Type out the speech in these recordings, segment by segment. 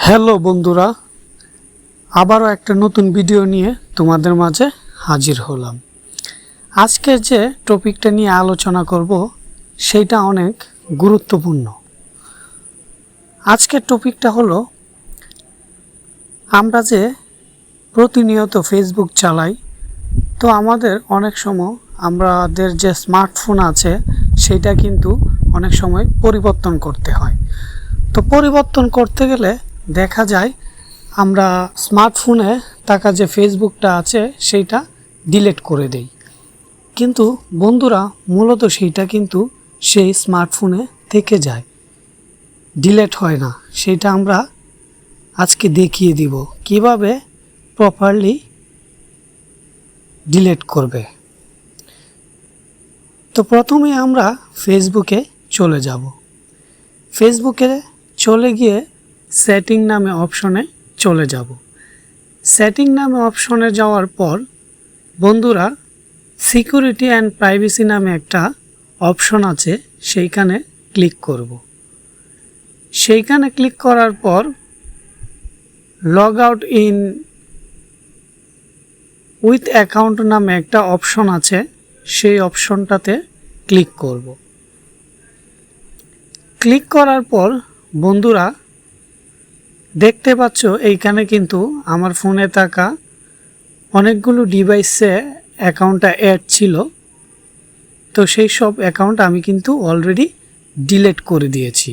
Hello বন্ধুরা, আবারও একটা নতুন ভিডিও নিয়ে তোমাদের মাঝে হাজির হলাম। আজকের যে টপিকটা নিয়ে আলোচনা করব সেটা অনেক গুরুত্বপূর্ণ। আজকের টপিকটা হলো, আমরা যে প্রতিনিয়ত ফেসবুক চালাই, তো আমাদের অনেক সময় আমাদের যে স্মার্টফোন আছে সেটা কিন্তু অনেক সময় পরিবর্তন করতে হয়। তো পরিবর্তন করতে গেলে দেখা যায় আমরা স্মার্টফোনে থাকা যে ফেসবুকটা আছে সেইটা ডিলিট করে দেই, কিন্তু বন্ধুরা মূলত সেইটা কিন্তু সেই স্মার্টফোনে থেকে যায়, ডিলিট হয় না। সেইটা আমরা আজকে দেখিয়ে দিব কিভাবে প্রপারলি ডিলিট করবে। তো প্রথমে আমরা ফেসবুকে চলে যাব। ফেসবুকে চলে গিয়ে সেটিং নামে অপশনে চলে যাব। সেটিং নামে অপশনে যাওয়ার পর বন্ধুরা সিকিউরিটি অ্যান্ড প্রাইভেসি নামে একটা অপশন আছে, সেইখানে ক্লিক করব। সেইখানে ক্লিক করার পর log out in with account নামে একটা অপশন আছে, সেই অপশনটাতে ক্লিক করব। ক্লিক করার পর বন্ধুরা দেখতে পাচ্ছ এইখানে কিন্তু আমার ফোনে থাকা অনেকগুলো ডিভাইসে অ্যাকাউন্টটা অ্যাড ছিল। তো সেই সব অ্যাকাউন্ট আমি কিন্তু অলরেডি ডিলিট করে দিয়েছি।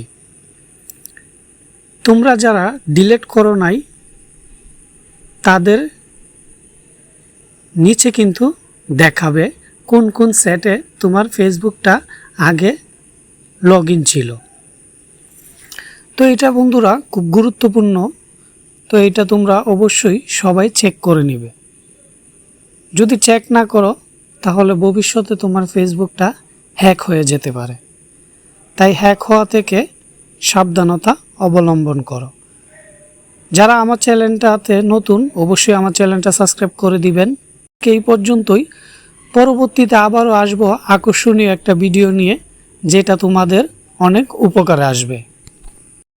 তোমরা যারা ডিলিট করো নাই তাদের নিচে কিন্তু দেখাবে কোন কোন সেটে তোমার ফেসবুকটা আগে লগ ইন ছিল। তো এটা বন্ধুরা খুব গুরুত্বপূর্ণ। তো এটা তোমরা অবশ্যই সবাই চেক করে নিবে। যদি চেক না করো তাহলে ভবিষ্যতে তোমার ফেসবুকটা হ্যাক হয়ে যেতে পারে। তাই হ্যাক হওয়া থেকে সাবধানতা অবলম্বন করো। যারা আমার চ্যানেলটাতে নতুন অবশ্যই আমার চ্যানেলটা সাবস্ক্রাইব করে দিবেন। এই পর্যন্তই, পরবর্তীতে আবারও আসবো আকর্ষণীয় একটা ভিডিও নিয়ে, যেটা তোমাদের অনেক উপকারে আসবে।